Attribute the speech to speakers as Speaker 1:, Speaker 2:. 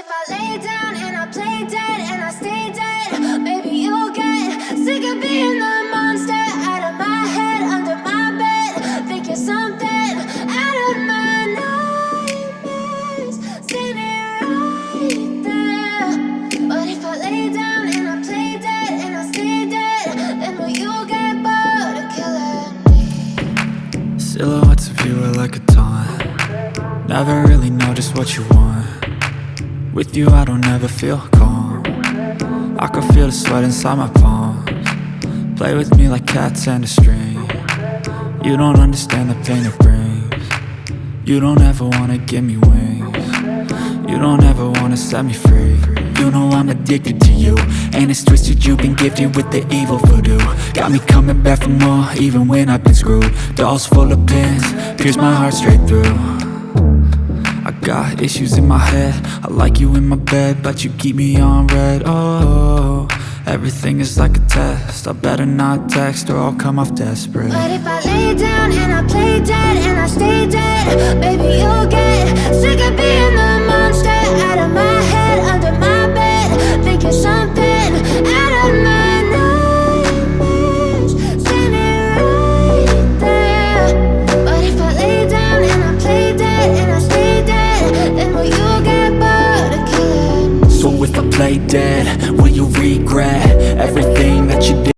Speaker 1: if I lay down and I play dead and I stay dead, maybe you'll get sick of being the monster out of my head, under my bed. Think you're something out of my nightmares, standing right there. But if I lay down and I play dead and I stay dead, then will you get bored of killing me?
Speaker 2: Silhouettes of you are like a taunt. Never really know just what you want. With you I don't ever feel calm. I can feel the sweat inside my palms. Play with me like cats and a string. You don't understand the pain it brings. You don't ever wanna give me wings. You don't ever wanna set me free. You know I'm addicted to you, and it's twisted, you've been gifted with the evil voodoo. Got me coming back for more, even when I've been screwed. Dolls full of pins, pierce my heart straight through. I got issues in my head, I like you in my bed, but you keep me on red. Oh, everything is like a test, I better not text or I'll come off desperate.
Speaker 1: But if I lay down and I play dead and I stay dead, baby you'll get sick of being the monster out of my head, under my bed. Think you're something out of my nightmares, standing right there. But if I lay down and I play dead and I stay dead, then will you get bored of killing me?
Speaker 2: So if I play dead